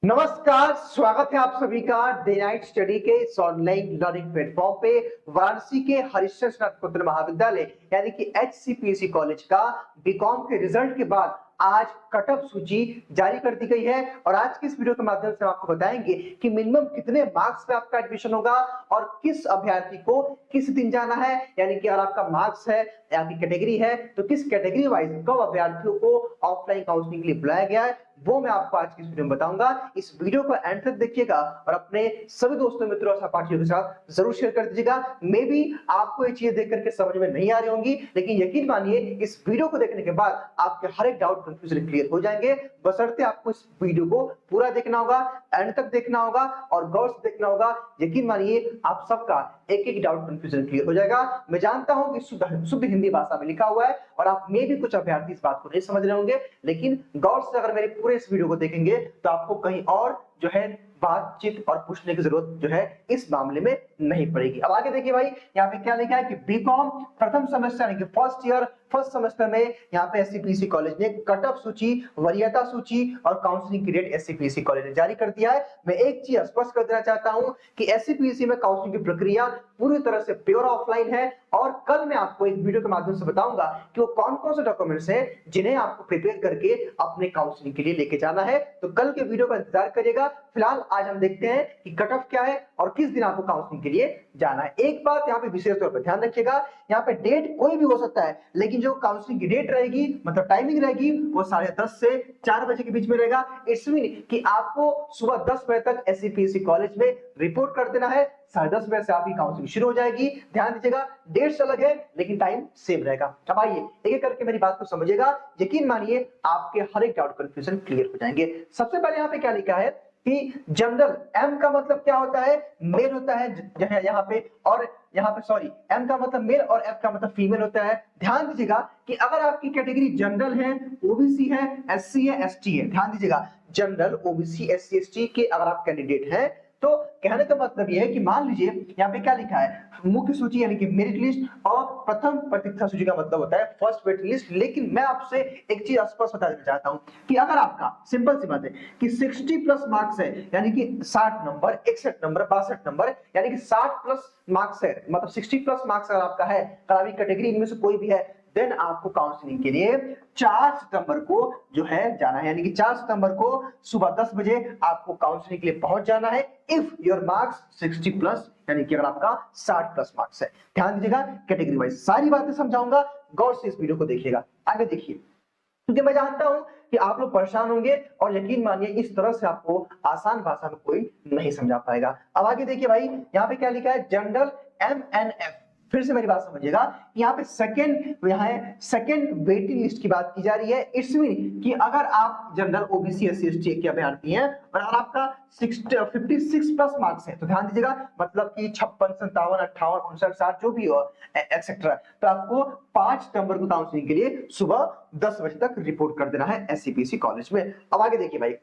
नमस्कार, स्वागत है आप सभी का डे नाइट स्टडी के इस ऑनलाइन लर्निंग प्लेटफॉर्म पे। वाराणसी के हरिश्चंद्र स्नातकोत्तर महाविद्यालय यानी कि एचसीपीसी कॉलेज का बीकॉम के रिजल्ट के बाद आज कट ऑफ सूची जारी कर दी गई है और आज की इस वीडियो के माध्यम से हम आपको बताएंगे कि मिनिमम कितने मार्क्स पे आपका एडमिशन होगा और किस अभ्यर्थी को किस दिन जाना है। यानी कि अगर आपका मार्क्स है या आपकी कैटेगरी है तो किस कैटेगरी वाइज कब अभ्यर्थियों को ऑफलाइन काउंसलिंग के लिए बुलाया गया है, वो मैं आपको आज की इस वीडियो में बताऊंगा। इस वीडियो को एंड तक देखिएगा और अपने सभी दोस्तों मित्रों और सहपाठियों के साथ जरूर शेयर कर दीजिएगा। मे बी आपको ये चीजें देख करके समझ में नहीं आ रही होंगी, लेकिन यकीन मानिए इस वीडियो को देखने के बाद आपके हर एक डाउट कंफ्यूजन क्लियर हो जाएंगे। बशर्ते आपको इस वीडियो को पूरा देखना होगा, एंड तक देखना होगा और गौर से देखना होगा। यकीन मानिए आप सबका एक एक डाउट कंफ्यूजन क्लियर हो जाएगा। मैं जानता हूं कि शुद्ध हिंदी भाषा में लिखा हुआ है और आप में भी कुछ अभ्यर्थी इस बात को नहीं समझ रहे होंगे, लेकिन गौर से अगर मेरे पूरे इस वीडियो को देखेंगे तो आपको कहीं और जो है बातचीत और पूछने की जरूरत जो है इस मामले में नहीं पड़ेगी। अब आगे देखिए भाई, यहाँ पे क्या लिखा है कि बीकॉम प्रथम सेमेस्टर यानी कि फर्स्ट ईयर फर्स्ट सेमेस्टर में यहाँ पे एससीपीसी कॉलेज ने कट ऑफ सूची, वरीयता सूची और काउंसलिंग की डेट एससीपीसी कॉलेज ने जारी कर दिया है। मैं एक चीज स्पष्ट कर देना चाहता हूं कि एससीपीसी में काउंसलिंग की प्रक्रिया पूरी तरह से प्योर ऑफलाइन है और कल मैं आपको एक वीडियो के माध्यम से बताऊंगा कि वो कौन कौन से डॉक्यूमेंट्स हैं जिन्हें आपको प्रिपेयर करके अपने काउंसलिंग के लिए लेके जाना है। तो कल के वीडियो का इंतजार करिएगा। फिलहाल आज हम देखते हैं कि कट ऑफ क्या है और किस दिन आपको काउंसलिंग के लिए जाना है। एक बात यहाँ पे विशेष तौर पर ध्यान रखिएगा, यहाँ पे डेट कोई भी हो सकता है, लेकिन जो काउंसलिंग की डेट रहेगी मतलब टाइमिंग रहेगी वो 10:30 से 4 बजे के बीच में रहेगा। इट्स मीन कि आपको सुबह 10 बजे तक एससीपीसी कॉलेज में रिपोर्ट कर देना है। 10:30 बजे से आपकी काउंसलिंग शुरू हो जाएगी। ध्यान दीजिएगा, डेट्स अलग है लेकिन टाइम सेम रहेगा। अब आइए एक एक करके मेरी बात को समझिएगा। यकीन मानिए आपके हर एक डाउट कंफ्यूजन क्लियर हो जाएंगे। सबसे पहले यहाँ पे क्या लिखा है कि जनरल, एम का मतलब क्या होता है, मेल होता है यहाँ पे, और यहाँ पे सॉरी एम का मतलब मेल और एफ का मतलब फीमेल होता है। ध्यान दीजिएगा कि अगर आपकी कैटेगरी जनरल है, ओबीसी है, एससी है, एसटी है, ध्यान दीजिएगा जनरल, ओबीसी, एससी, एसटी के अगर आप कैंडिडेट हैं तो कहने का मतलब यह है कि मान लीजिए यहाँ पे क्या लिखा है, मुख्य सूची यानी कि मेरिट लिस्ट और प्रथम प्रतीक्षा सूची का मतलब होता है फर्स्ट वेट लिस्ट। लेकिन मैं आपसे एक चीज स्पष्ट बता देना चाहता हूं कि अगर आपका सिंपल सी बात है कि 60 प्लस मार्क्स है यानी कि 60 नंबर, 61 नंबर, 62 नंबर यानी कि 60 प्लस मार्क्स है, मतलब 60 प्लस मार्क्स अगर आपका है, अगर आपकी कैटेगरी इनमें से कोई भी है, देन आपको काउंसलिंग के लिए 4 सितंबर को जो है जाना है। यानी कि 4 सितंबर को सुबह 10 बजे आपको काउंसलिंग के लिए पहुंच जाना है इफ योर मार्क्स 60 प्लस, यानी कि अगर आपका 60 प्लस मार्क्स है। ध्यान दीजिएगा, कैटेगरी वाइज सारी बातें समझाऊंगा, गौर से इस वीडियो को देखिएगा। आगे देखिए, क्योंकि मैं जानता हूं कि आप लोग परेशान होंगे और यकीन मानिए इस तरह से आपको आसान भाषा में कोई नहीं समझा पाएगा। अब आगे देखिए भाई, यहाँ पे क्या लिखा है, जनरल एमएनएफ। फिर से मेरी बात समझिएगा, यहाँ पे सेकंड वेटिंग लिस्ट की बात की जा रही है। इट्स मीन कि अगर आप जनरल, ओबीसी, एससी, एसटी के अभ्यर्थी हैं और अगर आपका 56 प्लस मार्क्स है तो ध्यान दीजिएगा मतलब कि 56, 57, 58, 59, 60 जो भी हो एक्सेट्रा, तो आपको 5 सितंबर को काउंसलिंग के लिए सुबह 10 बजे तक रिपोर्ट कर देना है एससीपीसी कॉलेज में। अब आगे देखिए भाई,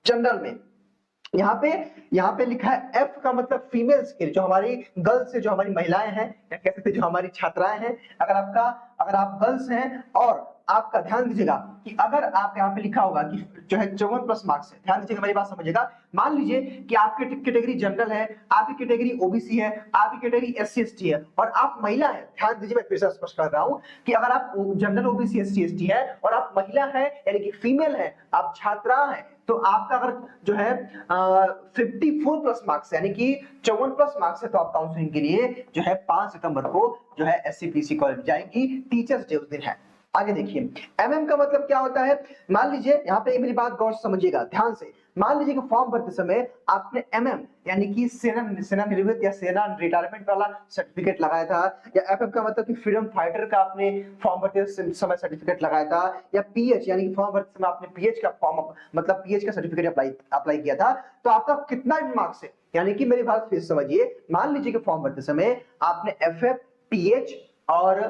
जनरल में यहाँ पे लिखा है एफ का मतलब फीमेल्स के, जो हमारी गर्ल्स है, जो हमारी महिलाएं हैं या कह सकते जो हमारी छात्राएं हैं। अगर आप गर्ल्स हैं और आपका ध्यान दीजिएगा कि अगर आप यहाँ पे लिखा होगा कि जो है 54 प्लस मार्क्स है, ध्यान दीजिएगा मेरी बात समझिएगा। मान लीजिए कि आपकी कैटेगरी जनरल है, आपकी कैटेगरी ओबीसी है, आपकी कैटेगरी एससी एसटी है और आप महिला है। ध्यान दीजिए, मैं फिर से स्पष्ट कर रहा हूं कि अगर आप जनरल, ओबीसी, एससी एसटी है और आप महिला है यानी कि फीमेल है, आप छात्रा है, तो आपका अगर जो है 54 प्लस मार्क्स यानी कि 54 प्लस मार्क्स है तो आप काउंसलिंग के लिए जो है 5 सितंबर को जो है एससीपीसी कॉलेज जाएंगी। टीचर्स डे उस दिन है। आगे देखिए, एमएम का मतलब क्या होता है। मान लीजिए यहाँ पे मेरी बात गौर से समझिएगा ध्यान से। मान लीजिए कि फॉर्म भरते समय आपने एमएम यानी कि सेनानिवृत्त या सेना रिटायरमेंट वाला सर्टिफिकेट लगाया था, या एफएफ का मतलब कि फ्रीडम फाइटर का आपने फॉर्म भरते समय सर्टिफिकेट लगाया था, या पीएच यानी कि फॉर्म भरते समय आपने पीएच का फॉर्म मतलब पीएच का सर्टिफिकेट अप्लाई किया था, तो आपका कितना मार्क्स है। यानी कि मेरी बात फिर समझिए, मान लीजिए कि फॉर्म भरते समय आपने एफएफ, पीएच और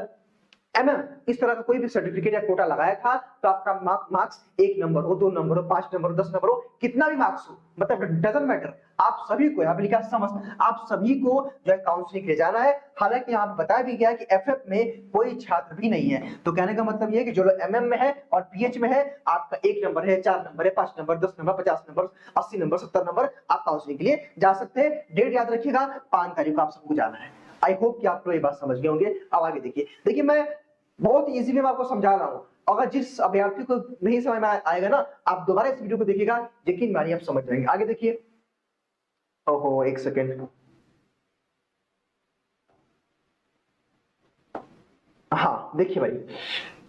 इस तरह का कोई भी सर्टिफिकेट या कोटा लगाया था तो आपका मार्क्स 1 नंबर हो, 2 नंबर हो, 5 नंबर हो, 10 नंबर हो, कितना भी मार्क्स हो, मतलब डजंट मैटर, आप सभी को, यहाँ पे लिखा समस्त, आप सभी को जो है काउंसलिंग ले जाना है। हालांकि यहाँ पे बताया भी गया कि एफएफ में कोई छात्र भी नहीं है, तो कहने का मतलब ये है कि जो लोग एमएम में है और पीएच में है, आपका 1 नंबर है, 4 नंबर है, 5 number, 10 number, 50 number, 80 number, 70 number, आप काउंसलिंग के लिए जा सकते हैं। डेट याद रखिएगा, 5 तारीख को आप सबको जाना है। आई होप कि आप लोग ये बात समझ गए होंगे। अब आगे देखिए मैं बहुत इजी वे में आपको समझा रहा हूं, अगर जिस अभ्यर्थी को नहीं समझ में आएगा ना, आप दोबारा इस वीडियो को देखिएगा, यकीन मानिए आप समझ जाएंगे। आगे देखिए, ओहो एक सेकेंड, हाँ देखिए भाई,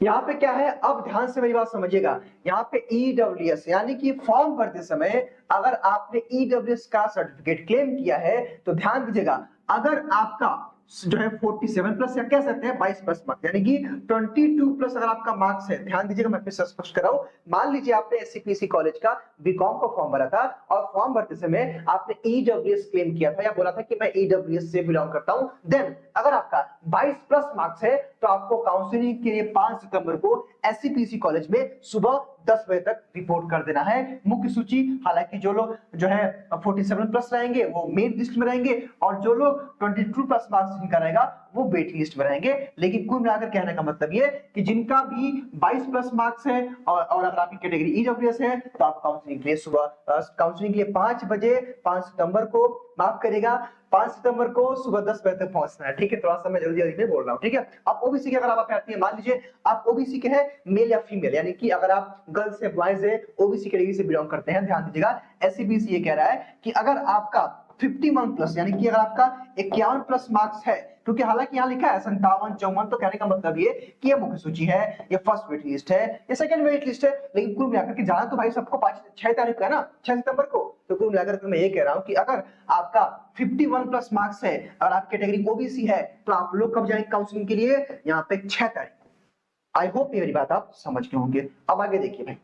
यहाँ पे क्या है, अब ध्यान से मेरी बात समझिएगा। यहाँ पे ईडब्ल्यूएस यानी कि फॉर्म भरते समय अगर आपने ईडब्ल्यूएस का सर्टिफिकेट क्लेम किया है तो ध्यान दीजिएगा, अगर आपका जो है 47 प्लस या कह सकते हैं 22 प्लस मार्क्स यानी कि 22 प्लस अगर आपका मार्क्स है, ध्यान दीजिएगा मैं फिर से स्पष्ट कर रहा हूं, मान लीजिए आपने एससीपीसी कॉलेज का बीकॉम का फॉर्म भरा था और फॉर्म भरते समय आपने ईडब्ल्यूएस क्लेम किया था या बोला था कि मैं ईडब्ल्यूएस से बिलोंग करता हूं, देन अगर आपका 22 प्लस मार्क्स है तो आपको काउंसलिंग के लिए 5 सितंबर को एससीपीसी कॉलेज में सुबह 10 बजे तक रिपोर्ट कर देना है। मुख्य सूची, हालांकि जो लोग जो है 47 प्लस रहेंगे वो मेन लिस्ट में रहेंगे और जो लोग 22 प्लस मार्क्स जिनका रहेगा वो वेट लिस्ट में रहेंगे। लेकिन कुल मिलाकर कहने का मतलब ये कि जिनका भी 22 प्लस मार्क्स है और अगर आपकी कैटेगरी ईडब्ल्यूएस है तो आप काउंसलिंग के लिए सुबह काउंसलिंग के लिए 5 बजे 5 सितंबर को, माफ करेगा 5 सितंबर को सुबह 10 बजे तक पहुंचना है। ठीक है, थोड़ा सा मैं जल्दी जल्दी में बोल रहा हूँ। ठीक है, आप ओबीसी के अगर आप अभ्यर्थी हैं, मान लीजिए आप ओबीसी के हैं, मेल या फीमेल, यानी कि अगर आप गर्ल्स है बॉयज है, ओबीसी कैटेगरी से बिलोंग करते हैं, ध्यान दीजिएगा एससीबीसी ये कह रहा है कि अगर आपका 51 प्लस यानी कि अगर आपका 51 प्लस मार्क्स है, क्योंकि हालांकि यहाँ लिखा है 57, 54, तो कहने का मतलब ये कि ये मुख्य सूची है, ये फर्स्ट वेट लिस्ट है, ये सेकंड वेट लिस्ट है, लेकिन कुल मिलाकर के जाना तो भाई सबको 6 तारीख को है ना, 6 सितंबर को। तो कुल मिलाकर के मैं ये कह रहा हूं कि अगर आपका 51 प्लस मार्क्स है और आपकी कैटेगरी ओबीसी है तो आप लोग कब जाएंगे काउंसलिंग के लिए, यहाँ पे 6 तारीख। आई होप मेरी बात आप समझ गए होंगे। अब आगे देखिए भाई,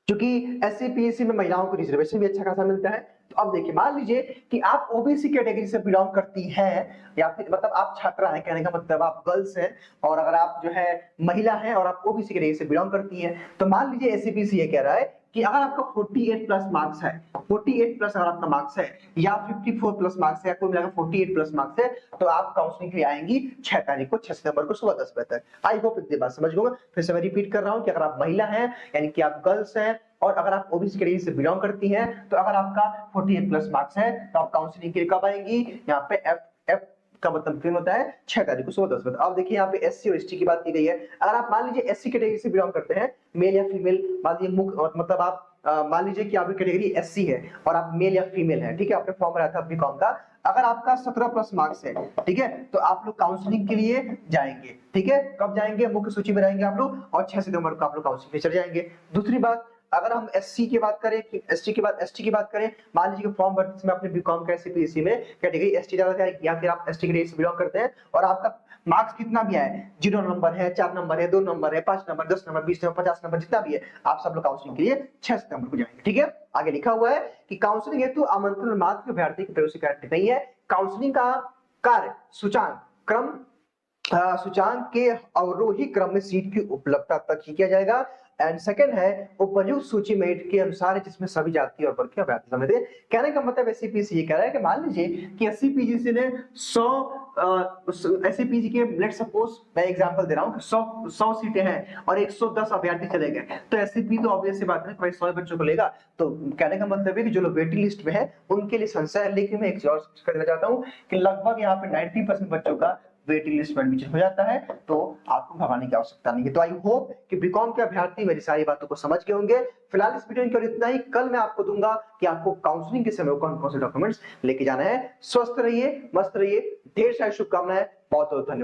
क्योंकि एससीपीएससी में महिलाओं को रिजर्वेशन भी अच्छा खासा मिलता है, तो अब देखिए मान लीजिए कि आप ओबीसी कैटेगरी से बिलोंग करती हैं या फिर मतलब आप छात्रा हैं, कहने का मतलब आप गर्ल्स हैं, और अगर आप जो है महिला हैं और आप ओबीसी कैटेगरी से बिलोंग करती हैं, तो मान लीजिए एससीपीएससी ये कह रहा है कि अगर आपका 48 प्लस मार्क्स है, 48 प्लस अगर आपका मार्क्स है या 54 प्लस मार्क्स है या कोई मिलाकर 48 प्लस मार्क्स है, तो आप काउंसलिंग के लिए आएंगी 6 तारीख को, 6 सितंबर को सुबह 10 बजे तक। आई होप इतनी बात समझ गए। फिर से मैं रिपीट कर रहा हूं कि अगर आप महिला हैं यानी कि आप गर्ल्स हैं और अगर आप ओबीसी कैटेगरी से बिलोंग करती हैं, तो अगर आपका 48 प्लस मार्क्स है तो आप काउंसलिंग के लिए कब आएंगी, यहाँ पे एफ का मतलब फिर होता है 6 तारीख को सुबह 10 बजे। अब देखिए यहाँ पे एससी और एसटी की बात की गई है। अगर आप मान लीजिए एससी कैटेगरी से बिलोंग करते हैं, मेल या फीमेल, मान लीजिए मतलब आप मान लीजिए कि आपकी कैटेगरी एससी है और आप मेल या फीमेल है, ठीक है, आपने फॉर्म भरा था बीकॉम का, अगर आपका 17 प्लस मार्क्स है, ठीक है, तो आप लोग काउंसलिंग के लिए जाएंगे। ठीक है, कब जाएंगे, मुख्य सूची में रहेंगे आप लोग और 6 सितंबर को आप लोग काउंसलिंग में चले जाएंगे। दूसरी बात, अगर हम एससी की बात करें, एसटी की बात करें, मान लीजिए फ़ॉर्म भरते समय आपने बीकॉम का एससीपीएससी में कैटेगरी एसटी डाला था या फिर आप एसटी कैटेगरी से बिलोंग करते हैं और आपका मार्क्स कितना भी है, 0 नंबर है, 4 नंबर है, 2 नंबर है, 5 नंबर, 10 नंबर, 20 नंबर, 50 नंबर, जितना भी है, आप सब लोग काउंसलिंग के लिए 6 सितंबर को जाएंगे। ठीक है, आगे लिखा हुआ है कि काउंसलिंग हेतु आमंत्रण मात्र अभ्यर्थी की तरफ से कार्य नहीं है। काउंसलिंग का कार्य सूचांक के अवरोही क्रम में सीट की उपलब्धता तक ही किया जाएगा। एंड सेकंड है उपयुक्त सूची मेरिट के अनुसार जिसमें सभी जाति और वर्ग के अभ्यर्थी सम्मिलित हैं। कहने का मतलब एससीपीसी ये कह रहा है कि मान लीजिए कि एससीपीसी ने 100 एससीपीसी के, लेट सपोज मैं एग्जांपल दे रहा हूं कि 100 सीटें हैं और 110 अभ्यर्थी चले गए, तो एससीपी तो ऑब्वियस सी बात है भाई 100 बच्चों को लेगा। तो कहने का मतलब है कि जो लोग वेटिंग लिस्ट में है उनके लिए संशय है, लेकिन मैं एक चीज और करना चाहता हूं कि लगभग यहाँ पे 90% बच्चों का वेटिंग लिस्ट में एडमिशन हो जाता है, तो आपको घबराने की आवश्यकता नहीं है। तो आई होप कि बीकॉम के अभ्यर्थी मेरी सारी बातों को समझ गए होंगे। फिलहाल इस वीडियो में केवल इतना ही। कल मैं आपको दूंगा कि आपको काउंसलिंग के समय कौन कौन से डॉक्यूमेंट्स लेके जाना है। स्वस्थ रहिए, मस्त रहिए, ढेर सारी शुभकामनाएं, बहुत बहुत धन्यवाद।